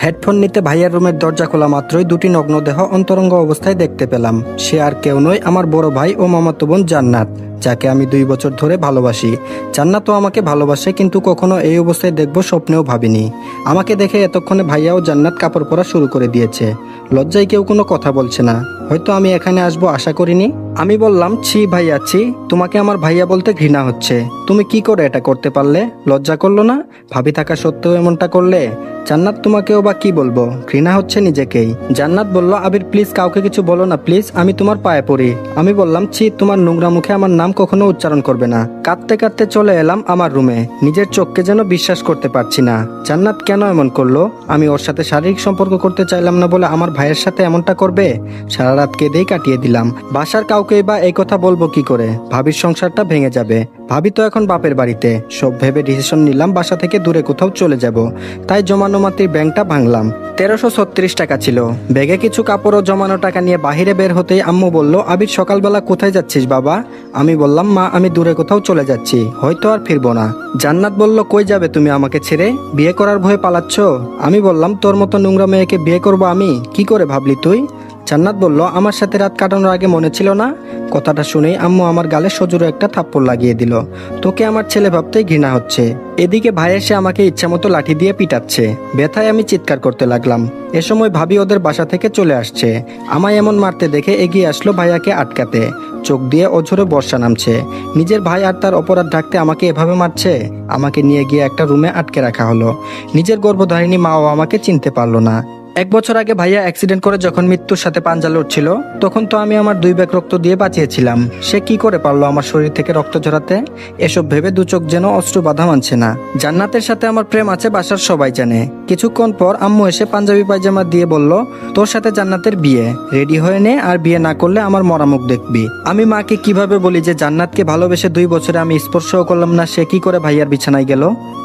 Headphone নিতে ভাইয়ার রুমের দরজা খোলা মাত্রই দুটি নগ্ন দেহ অন্তরঙ্গ অবস্থায় দেখতে পেলাম। সে আর কেউ নয়, আমার বড় ভাই ও মামাতো বোন জান্নাত, যাকে আমি 2 বছর ধরে ভালোবাসি। জান্নাতও আমাকে ভালোবাসে, কিন্তু কখনো এই অবস্থায় দেখবো স্বপ্নেও ভাবিনি। আমাকে দেখে এতক্ষণে ভাইয়া ও জান্নাত কাপড় পরা শুরু করে দিয়েছে। লজ্জায় কেউ কোনো কথা বলছে না, হয়তো আমি এখানে আসবো আশা করিনি। আমি বললাম, ছি ভাইয়া ছি, তোমাকে আমার ভাইয়া বলতে ঘৃণা হচ্ছে। তুমি কি করে এটা করতে পারলে? লজ্জা করলো না? ভাবি থাকা সত্ত্বেও এমনটা করলে? জান্নাত তোমাকেও বা কি বলবো, ঘৃণা হচ্ছে নিজেকেই। জান্নাত বলল, আবির প্লিজ কাউকে কিছু বলো না প্লিজ, আমি তোমার পায়ে পড়ি। আমি বললাম, ছি, তোমার নোংরা মুখে আমার নাম কখনো উচ্চারণ করবে না। কাঁদতে কাঁদতে চলে এলাম আমার রুমে, নিজের চোখকে যেন বিশ্বাস করতে পারছি না। জান্নাত কেন এমন করলো? আমি ওর সাথে শারীরিক সম্পর্ক করতে চাইলাম না বলে আমার ভাইয়ের সাথে এমনটা করবে? সারা রাত কেঁদেই কাটিয়ে দিলাম। বাসার কাউকেই বা এই কথা বলবো কি করে? ভাবির সংসারটা ভেঙে যাবে। ভাবি তো এখন বাপের বাড়িতে। সব ভেবে ডিসিশন নিলাম বাসা থেকে দূরে কোথাও চলে যাব। তাই জমানো মাটির ব্যাংকটা ভাঙলাম। 1336 টাকা ছিল। ব্যাগে কিছু কাপড় ও জমানো টাকা নিয়ে বাহিরে বের হতেই আম্মু বলল, আবির সকালবেলা কোথায় যাচ্ছিস বাবা? আমি বললাম, মা আমি দূরে কোথাও চলে যাচ্ছি, হয়তো আর ফিরবো না। জান্নাত বলল, কই যাবে তুমি আমাকে ছেড়ে? বিয়ে করার ভয়ে পালাচ্ছ? আমি বললাম, তোর মতো নোংরা মেয়েকে বিয়ে করবো আমি? কি করে ভাবলি তুই? জান্নাত বলল, আমার সাথে রাত কাটানোর আগে মনে ছিল না? কথাটা শুনেই আম্মু আমার গালে সজোরে একটা থাপ্পড় লাগিয়ে দিল। তোকে আমার ছেলে ভাবতেই ঘৃণা হচ্ছে। এদিকে ভাই এসে আমাকে ইচ্ছামতো লাঠি দিয়ে পিটাচ্ছে। ব্যথায় আমি চিৎকার করতে লাগলাম। এ সময় ভাবি ওদের বাসা থেকে চলে আসছে। আমায় এমন মারতে দেখে এগিয়ে আসলো ভাইয়াকে আটকাতে। চোখ দিয়ে অঝরে বর্ষা নামছে। নিজের ভাই আর তার অপরাধ ঢাকতে আমাকে এভাবে মারছে। আমাকে নিয়ে গিয়ে একটা রুমে আটকে রাখা হলো। নিজের গর্ভধারিণী মাও আমাকে চিনতে পারলো না। 1 বছর আগে ভাইয়া অ্যাক্সিডেন্ট করে যখন মৃত্যুর সাথে পাঞ্জা লড়ছিল, তখন তো আমি আমার 2 ব্যাগ রক্ত দিয়ে বাঁচিয়েছিলাম। সে কি করে পারলো আমার শরীর থেকে রক্ত ঝরাতে? এসব ভেবে দু চোখ যেন অশ্রু বাধা মানছে না। জান্নাতের সাথে আমার প্রেম আছে বাসার সবাই জানে। কিছুক্ষণ পর আম্মু এসে পাঞ্জাবি পায়জামা দিয়ে বলল, তোর সাথে জান্নাতের বিয়ে, রেডি হয়ে নে, আর বিয়ে না করলে আমার মরা মুখ দেখবি। আমি মাকে কিভাবে বলি যে জান্নাতকে ভালোবেসে 2 বছরে আমি স্পর্শও করলাম না, সে কি করে ভাইয়ার বিছানায় গেল?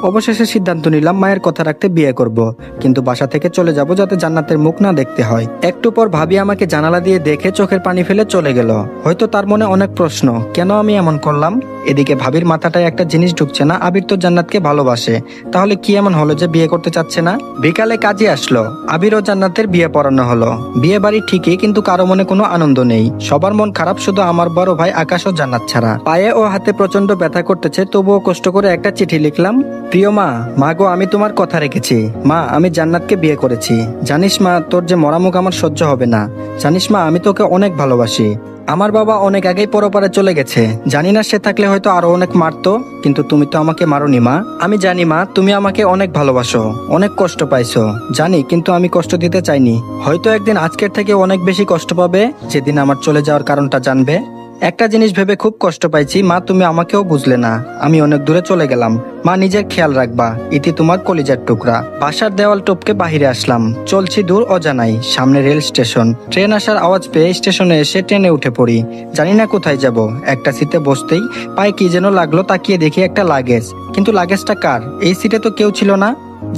অবশেষে সিদ্ধান্ত নিলাম মায়ের কথা রাখতে বিয়ে করব, কিন্তু বাসা থেকে চলে যাব যাতে জান্নাতের মুখ না দেখতে হয়। একটু পর ভাবি আমাকে জানালা দিয়ে দেখে চোখের পানি ফেলে চলে গেল। হয়তো তার মনে অনেক প্রশ্ন, কেন আমি এমন করলাম? এদিকে ভাবির মাথাটায় একটা জিনিস ঢুকছে না, আবির তো জান্নাতকে ভালোবাসে, তাহলে কি এমন হলো যে বিয়ে করতে চাচ্ছে না? বিকালে কাজে আসলো, আবির ও জান্নাতের বিয়ে পড়ানো হলো। বিয়ে বাড়ি ঠিকই, কিন্তু কারো মনে কোনো আনন্দ নেই। সবার মন খারাপ, শুধু আমার বড় ভাই আকাশ ও জান্নাত ছাড়া। পায়ে ও হাতে প্রচন্ড ব্যথা করতেছে, তবুও কষ্ট করে একটা চিঠি লিখলাম। প্রিয় মা, মা গো, আমি তোমার কথা রেখেছি। মা, আমি জান্নাতকে বিয়ে করেছি। জানিস মা, তোর যে মরামুখ আমার সহ্য হবে না। জানিস মা, আমি তোকে অনেক ভালোবাসি। আমার বাবা অনেক আগেই পরপারে চলে গেছে। জানি না সে থাকলে হয়তো আরো অনেক মারতো, কিন্তু তুমি তো আমাকে মারোনি মা। আমি জানি মা, তুমি আমাকে অনেক ভালোবাসো, অনেক কষ্ট পাইছো জানি, কিন্তু আমি কষ্ট দিতে চাইনি। হয়তো একদিন আজকের থেকে অনেক বেশি কষ্ট পাবে, যেদিন আমার চলে যাওয়ার কারণটা জানবে। একটা জিনিস ভেবে খুব কষ্ট পাইছি মা, তুমি আমাকেও বুঝলে না। আমি অনেক দূরে চলে গেলাম। মা, নিজের খেয়াল রাখবা। ইতি তোমার কলিজার টুকরা। বাসার দেওয়াল টপকে বাহিরে আসলাম। চলছি দূর অজানাই। সামনে রেল স্টেশন। ট্রেন আসার আওয়াজ পেয়ে স্টেশনে এসে ট্রেনে উঠে পড়ি। জানি না কোথায় যাব। একটা সিটে বসতেই পায়ে কি যেন লাগলো, তাকিয়ে দেখি একটা লাগেজ। কিন্তু লাগেজটা কার? এই সিটে তো কেউ ছিল না।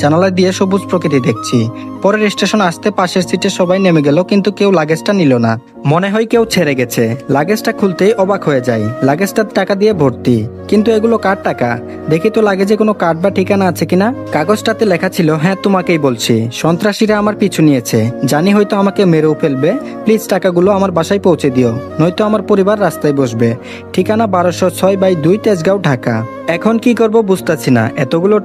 জানালা দিয়ে সবুজ প্রকৃতি দেখছি। পরের স্টেশন আসতে পাশের সিটে সবাই নেমে গেল, কিন্তু কেউ লাগেজটা নিল না। মনে হয় কেউ ছেড়ে গেছে। লাগেজটা খুলতেই অবাক হয়ে যায়। লাগেজটা টাকা দিয়ে ভর্তি, কিন্তু এগুলো কার টাকা? দেখি তো লাগেজে কোনো কার্ড বা ঠিকানা আছে কিনা। কাগজটাতে লেখা ছিল, হ্যাঁ তোমাকেই বলছি, সন্ত্রাসীরা আমার পিছু নিয়েছে। জানি হয়তো আমাকে মেরেও ফেলবে। প্লিজ টাকাগুলো আমার বাসায় পৌঁছে দিও, নয়তো আমার পরিবার রাস্তায় বসবে। ঠিকানা 1206/2 তেজগাঁও, ঢাকা। এখন কি করব বুঝতেছি না। এতগুলো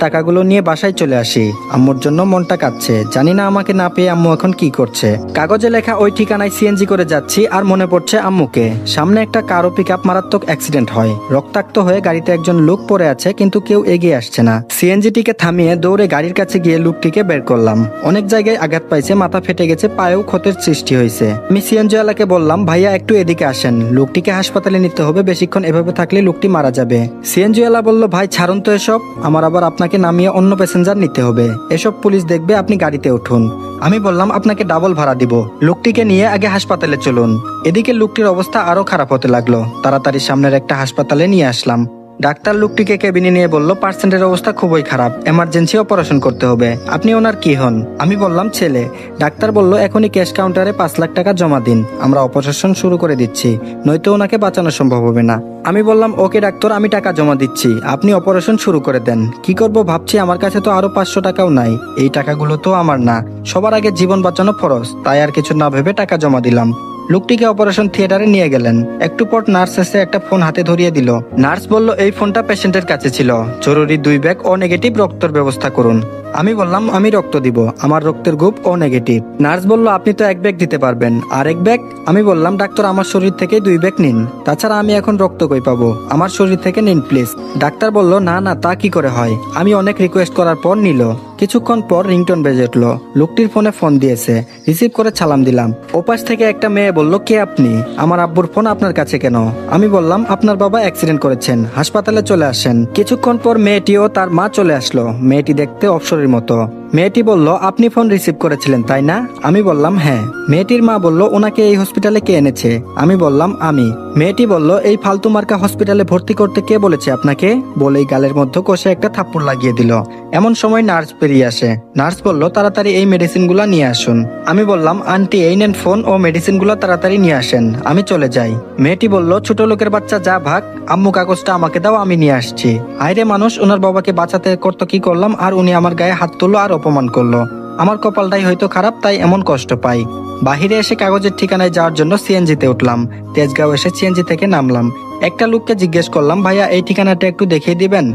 টাকাগুলো নিয়ে বাসায় চলে আসি। আম্মুর জন্য মনটা কাঁদছে। জানি না আমাকে না পেয়ে আম্মু এখন কি করছে। কাগজে লেখা ওই ঠিকানায় সিএনজি করে যাচ্ছি, আর মনে পড়ছে আম্মুকে। সামনে একটা কার ও পিকআপ মারাত্মক অ্যাক্সিডেন্ট হয়। রক্তাক্ত হয়ে গাড়িতে একজন লোক পড়ে আছে, কিন্তু কেউ এগিয়ে আসছে না। সিএনজিটিকে থামিয়ে দৌড়ে গাড়ির কাছে গিয়ে লোকটিকে বের করলাম। অনেক জায়গায় আঘাত পাইছে, মাথা ফেটে গেছে, পায়েও ক্ষতের সৃষ্টি হয়েছে। আমি সিএনজিওয়ালাকে বললাম, ভাইয়া একটু এদিকে আসেন, লোকটিকে হাসপাতালে নিতে হবে। বেশিক্ষণ এভাবে থাকলে লোকটি মারা যাবে। সিএনজিওয়ালা বলল, ভাই ছাড়ুন তো এসব, আমার আবার আপনাকে নামিয়ে অন্য প্যাসেঞ্জার নিতে হবে। এসব পুলিশ দেখবে, আপনি গাড়িতে উঠুন। আমি বললাম, আপনাকে ডাবল ভাড়া দিব, লোকটিকে নিয়ে আগে হাসপাতালে চলুন। এদিকে লোকটির অবস্থা আরো খারাপ হতে লাগলো। তাড়াতাড়ি সামনের একটা হাসপাতালে নিয়ে আসলাম। ডাক্তার লোকটিকে কেবিনে নিয়ে বলল, পার্সেন্টের অবস্থা খুবই খারাপ, এমার্জেন্সি অপারেশন করতে হবে। আপনি ওনার কি হন? আমি বললাম ছেলে। ডাক্তার বলল, এখনই ক্যাশ কাউন্টারে 5 লাখ টাকা জমা দিন, আমরা অপারেশন শুরু করে দিচ্ছি, নয়তো ওনাকে বাঁচানো সম্ভব হবে না। আমি বললাম, ওকে ডাক্তার, আমি টাকা জমা দিচ্ছি, আপনি অপারেশন শুরু করে দেন। কি করব ভাবছি, আমার কাছে তো আরো 500 টাকাও নাই, এই টাকাগুলো তো আমার না, সবার আগে জীবন বাঁচানো ফরজ, তাই আর কিছু না ভেবে টাকা জমা দিলাম। লোকটিকে অপারেশন থিয়েটারে নিয়ে গেলেন। একটু পর নার্স এসে একটা ফোন হাতে ধরিয়ে দিল। নার্স বলল, এই ফোনটা পেশেন্টের কাছে ছিল, জরুরি 2 ব্যাগ ও নেগেটিভ রক্তের ব্যবস্থা করুন। আমি বললাম, আমি রক্ত দিব, আমার রক্তের গ্রুপ ও নেগেটিভ। নার্স বলল, আপনি তো 1 ব্যাগ দিতে পারবেন, আর 1 ব্যাগ? আমি বললাম, ডাক্তার আমার শরীর থেকে 2 ব্যাগ নিন, তাছাড়া আমি এখন রক্ত কই পাবো, আমার শরীর থেকে নিন প্লিজ। ডাক্তার বলল, না না, তা কি করে হয়। আমি অনেক রিকোয়েস্ট করার পর নিল। কিছুক্ষণ পর রিংটোন বেজে উঠল। লোকটির ফোনে ফোন দিয়েছে, রিসিভ করে সালাম দিলাম। ওপাশ থেকে একটা মেয়ে বলল, কে আপনি? আমার আব্বুর ফোন আপনার কাছে কেন? আমি বললাম, আপনার বাবা অ্যাক্সিডেন্ট করেছেন, হাসপাতালে চলে আসেন। কিছুক্ষণ পর মেয়েটি ও তার মা চলে আসলো। মেয়েটি দেখতে অপসরের মতো। মেয়েটি বলল, আপনি ফোন রিসিভ করেছিলেন তাই না? আমি বললাম, হ্যাঁ। মেয়েটির মা বলল, ওনাকে এই হসপিটালে কে এনেছে? আমি বললাম, আমি। মেয়েটি বলল, এই ফালতু মার্কা হসপিটালে ভর্তি করতে কে বলেছে আপনাকে? বলেই গালের মধ্যে কষে একটা থাপ্পড় লাগিয়ে দিল। এমন সময় নার্স বেরিয়ে আসে। নার্স বলল, তাড়াতাড়ি এই মেডিসিনগুলো নিয়ে আসুন। আমি বললাম, আন্টি এই নেন ফোন ও মেডিসিনগুলো তাড়াতাড়ি নিয়ে আসেন, আমি চলে যাই। মেয়েটি বলল, ছোট লোকের বাচ্চা, যা ভাগ, আম্মু কাগজটা আমাকে দাও, আমি নিয়ে আসছি। আইরে মানুষ, ওনার বাবাকে বাঁচাতে করতো কি করলাম, আর উনি আমার গায়ে হাত তুললো আর অপমান করলো। আমার কপালটাই হয়তো খারাপ, তাই এমন কষ্ট পাই। বাহিরে এসে কাগজের ঠিকানায় যাওয়ার জন্য সিএনজিতে উঠলাম। তেজগাঁও এসে সিএনজি থেকে নামলাম। একটা লোককে জিজ্ঞেস করলাম, ভাইয়া এই ঠিকানাটা একটু দেখিয়ে দিবেন?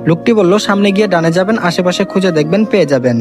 লোকটি বলল, সামনে গিয়ে ডানে যাবেন, আশেপাশে খুঁজে দেখবেন, পেয়ে যাবেন।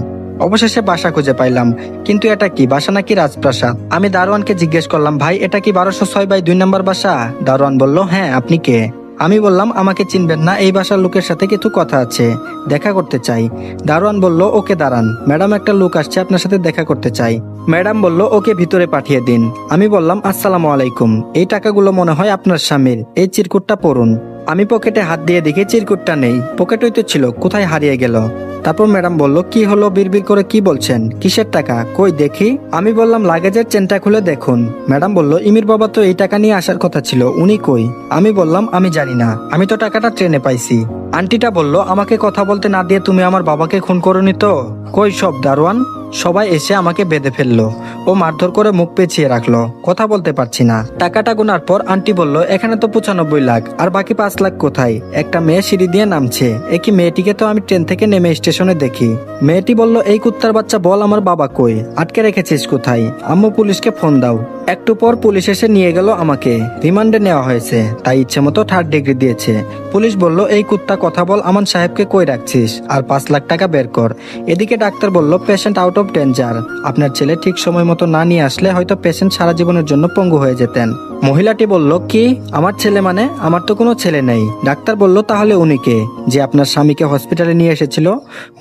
অবশেষে বাসা খুঁজে পাইলাম। কিন্তু এটা কি বাসা নাকি রাজপ্রাসাদ? আমি দারোয়ানকে জিজ্ঞেস করলাম, ভাই এটা কি 1206/2 নম্বর বাসা? দারোয়ান বলল, হ্যাঁ, আপনি কে? আমি বললাম, আমাকে চিনবেন না, এই বাসার লোকের সাথে কিছু কথা আছে, দেখা করতে চাই। দারোয়ান বলল, ওকে দাঁড়ান, ম্যাডাম একটা লোক আসছে আপনার সাথে দেখা করতে চাই। ম্যাডাম বলল, ওকে ভিতরে পাঠিয়ে দিন। আমি বললাম, আসসালামু আলাইকুম, এই টাকাগুলো মনে হয় আপনার স্বামীর, এই চিরকুটটা পড়ুন। আমি পকেটে হাত দিয়ে দেখি চিরকুটটা নেই, পকেটেই তো ছিল, কোথায় হারিয়ে গেল? তারপর ম্যাডাম বলল, কি হলো, বিড়বিড় করে কি বলছেন? কিসের টাকা, কই দেখি। আমি বললাম, লাগেজের চেনটা খুলে দেখুন। ম্যাডাম বলল, ইমির বাবা তো এই টাকা নিয়ে আসার কথা ছিল, উনি কই? আমি বললাম, আমি জানি না, আমি তো টাকাটা ট্রেনে পাইছি। আন্টিটা বলল, আমাকে কথা বলতে না দিয়ে তুমি আমার বাবাকে খুন করোনি তো? কই সব দারোয়ান? সবাই এসে আমাকে বেঁধে ফেললো ও মারধর করে মুখ পেঁচিয়ে রাখলো, কথা বলতে পারছি না। টাকাটা গোনার পর আন্টি বলল, এখানে তো 95 লাখ, আর বাকি 5 লাখ কোথায়? একটা মেয়ে সিঁড়ি দিয়ে নামছে, একই মেয়েটিকে তো আমি ট্রেন থেকে নেমে স্টেশনে দেখি। মেয়েটি বলল, এই কুত্তার বাচ্চা, বল আমার বাবা কই, আটকে রেখেছিস কোথায়? আম্মু পুলিশকে ফোন দাও। একটু পর পুলিশ এসে নিয়ে গেল আমাকে, রিমান্ডে নেওয়া হয়েছে, তাই ইচ্ছে মতো 3rd ডিগ্রি দিয়েছে। পুলিশ বলল, এই কুত্তা কথা বল, আমান সাহেবকে কই রাখছিস, আর 5 লাখ টাকা বের কর। এদিকে ডাক্তার বলল, পেশেন্ট আউট অফ ডেঞ্জার, আপনার ছেলে ঠিক সময় মতো না নিয়ে আসলে হয়তো পেশেন্ট সারা জীবনের জন্য পঙ্গু হয়ে যেতেন। মহিলাটি বলল, কি আমার ছেলে মানে? আমার তো কোনো ছেলে নেই। ডাক্তার বলল, তাহলে উনি কে, যে আপনার স্বামীকে হসপিটালে নিয়ে এসেছিল?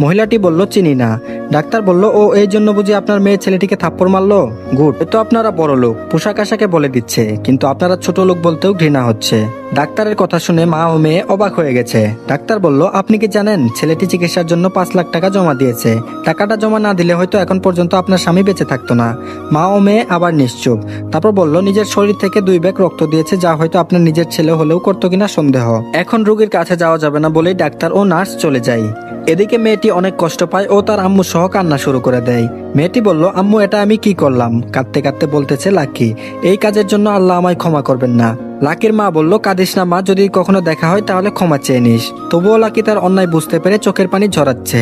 মহিলাটি বলল, চিনি না। ডাক্তার বলল, ও এই জন্য বুঝি আপনার মেয়ে ছেলেটিকে থাপ্পড় মারলো? গুড, তো আপনারা বড় লোক, পোশাক আশাকে বলে দিচ্ছে, কিন্তু আপনারা ছোট লোক বলতেও ঘৃণা হচ্ছে। ডাক্তারের কথা শুনে মা ও মেয়ে অবাক হয়ে গেছে। ডাক্তার বলল, আপনি কি জানেন ছেলেটি চিকিৎসার জন্য 5 লাখ টাকা জমা দিয়েছে? টাকাটা জমা না দিলে হয়তো এখন পর্যন্ত আপনার স্বামী বেঁচে থাকতো না। মা ও মেয়ে আবার নিশ্চুপ। তারপর বলল, নিজের শরীর থেকে 2 ব্যাগ রক্ত দিয়েছে, যা হয়তো আপনার নিজের ছেলে হলেও করতো কিনা সন্দেহ। এখন রোগীর কাছে যাওয়া যাবে না বলেই ডাক্তার ও নার্স চলে যায়। এদিকে মেয়েটি অনেক কষ্ট পায় ও তার আম্মু সহ কান্না শুরু করে দেয়। মেয়েটি বলল, আম্মু এটা আমি কি করলাম? কাঁদতে কাঁদতে বলতেছে, লাকি, এই কাজের জন্য আল্লাহ আমায় ক্ষমা করবেন না। লাকির মা বলল, কাঁদিস না মা, যদি কখনো দেখা হয় তাহলে ক্ষমা চেয়ে নিস। তবুও লাকি তার অন্যায় বুঝতে পেরে চোখের পানি ঝরাচ্ছে।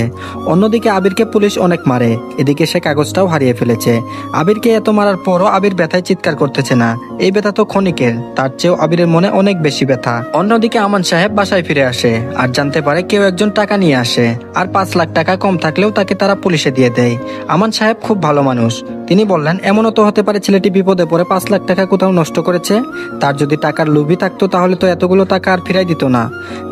অন্যদিকে আবিরকে পুলিশ অনেক মারে, এদিকে সে কাগজটাও হারিয়ে ফেলেছে। আবিরকে এত মারার পরও আবির ব্যথায় চিৎকার করতেছে না। এই ব্যথা তো ক্ষণিকের, তার চেয়েও আবিরের মনে অনেক বেশি ব্যথা। অন্যদিকে আমান সাহেব বাসায় ফিরে আসে আর জানতে পারে কেউ একজন টাকা নিয়ে আসে, আর 5 লাখ টাকা কম থাকলেও তাকে তারা পুলিশে দিয়ে দেয়। আমান সাহেব খুব ভালো মানুষ। তিনি বললেন, এমনও তো হতে পারে ছেলেটি বিপদে পড়ে 5 লাখ টাকা কোথাও নষ্ট করেছে। তার যদি টাকার লোভী থাকতো তাহলে তো এতগুলো টাকা আর ফিরাই দিত না।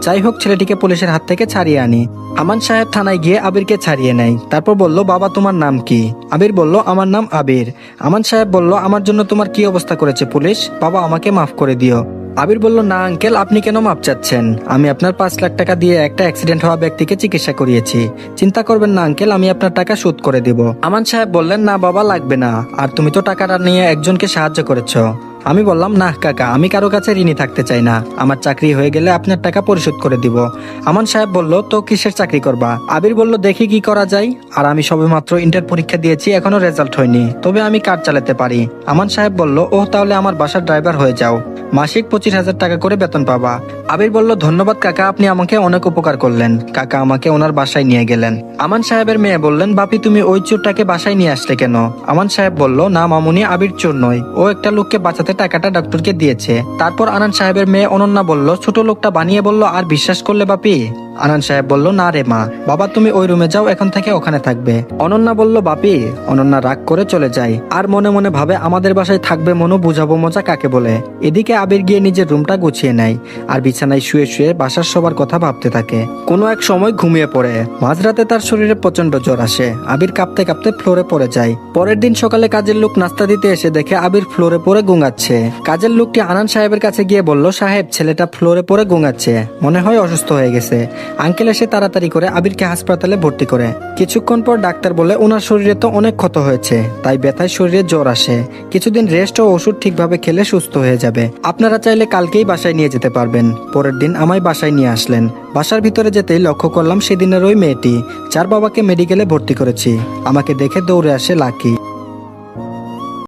যাই হোক, ছেলেটিকে পুলিশের হাত থেকে ছাড়িয়ে আনি। আমান সাহেব থানায় গিয়ে আবিরকে ছাড়িয়ে নেয়। তারপর বলল, বাবা তোমার নাম কি? আবির বলল, আমার নাম আবির। আমান সাহেব বলল, আমার জন্য তোমার কি অবস্থা করেছে পুলিশ, বাবা আমাকে মাফ করে দিও। আবির বলল, না আঙ্কেল, আপনি কেন মাপ চাচ্ছেন? আমি আপনার 5 লাখ টাকা দিয়ে একটা অ্যাক্সিডেন্ট হওয়া ব্যক্তিকে চিকিৎসা করিয়েছি। চিন্তা করবেন না আঙ্কেল, আমি আপনার টাকা শোধ করে দেব। আমান সাহেব বললেন, না বাবা লাগবে না, আর তুমি তো টাকাটা নিয়ে একজনকে সাহায্য করেছো। আমি বললাম, না কাকা, আমি কারো কাছে ঋণী থাকতে চাই না। আমার চাকরি হয়ে গেলে আপনার টাকা পরিশোধ করে দিব। আমান সাহেব বলল, তো কিসের চাকরি করবা? আবির বলল, দেখি কি করা যায়। আর আমি সবেমাত্র ইন্টার পরীক্ষা দিয়েছি, এখনো রেজাল্ট হয়নি, তবে আমি কার চালাতে পারি। আমান সাহেব বলল, ও তাহলে আমার বাসার ড্রাইভার হয়ে যাও, মাসিক 25,000 টাকা করে বেতন পাবা। আবির বলল, ধন্যবাদ কাকা, আপনি আমাকে অনেক উপকার করলেন। কাকা আমাকে ওনার বাসায় নিয়ে গেলেন। আমান সাহেবের মেয়ে বললেন, বাপি তুমি ওই চোরটাকে বাসায় নিয়ে আসলে কেন? আমান সাহেব বলল, না মামুনি, আবির চোর নয়, ও একটা লোককে বাঁচাতে টাকাটা ডক্টরকে দিয়েছে। তারপর আনান সাহেবের মেয়ে অনন্যা বলল, ছোট লোকটা বানিয়ে বলল, আর বিশ্বাস করলে বাপি? আনান সাহেব বলল, না রে মা, বাবা তুমি ওই রুমে যাও, এখন থেকে ওখানে থাকবে। অনন্যা বলল, বাপি। অনন্যা রাগ করে চলে যায়, আর মনে মনে ভাবে, আমাদের বাসায় থাকবে মনু, বুঝাবো মজা কাকে বলে। এদিকে আবির গিয়ে নিজের রুমটা গুছিয়ে নেয়, আর বিছানায় শুয়ে শুয়ে বাসার সবার কথা ভাবতে থাকে। কোনো এক সময় ঘুমিয়ে পড়ে। মাঝরাতে তার শরীরে প্রচন্ড জ্বর আসে। আবির কাঁপতে কাঁপতে ফ্লোরে পড়ে যায়। পরের দিন সকালে কাজের লোক নাস্তা দিতে এসে দেখে আবির ফ্লোরে পড়ে গুঙাচ্ছে। কাজের লোকটি আনান সাহেবের কাছে গিয়ে বলল, সাহেব, ছেলেটা ফ্লোরে পড়ে গুঙাচ্ছে, মনে হয় অসুস্থ হয়ে গেছে। আঙ্কেল এসে তাড়াতাড়ি করে আবিরকে হাসপাতালে ভর্তি করে। কিছুক্ষণ পর ডাক্তার বলে, ওনার শরীরে তো অনেক ক্ষত হয়েছে, তাই ব্যথায় শরীরে জ্বর আসে। কিছুদিন রেস্ট ও ওষুধ ঠিকভাবে খেলে সুস্থ হয়ে যাবে। আপনারা চাইলে কালকেই বাসায় নিয়ে যেতে পারবেন। পরের দিন আমায় বাসায় নিয়ে আসলেন। বাসার ভিতরে যেতেই লক্ষ্য করলাম সেদিনের ওই মেয়েটি, যার বাবাকে মেডিকেলে ভর্তি করেছি। আমাকে দেখে দৌড়ে আসে লাকি।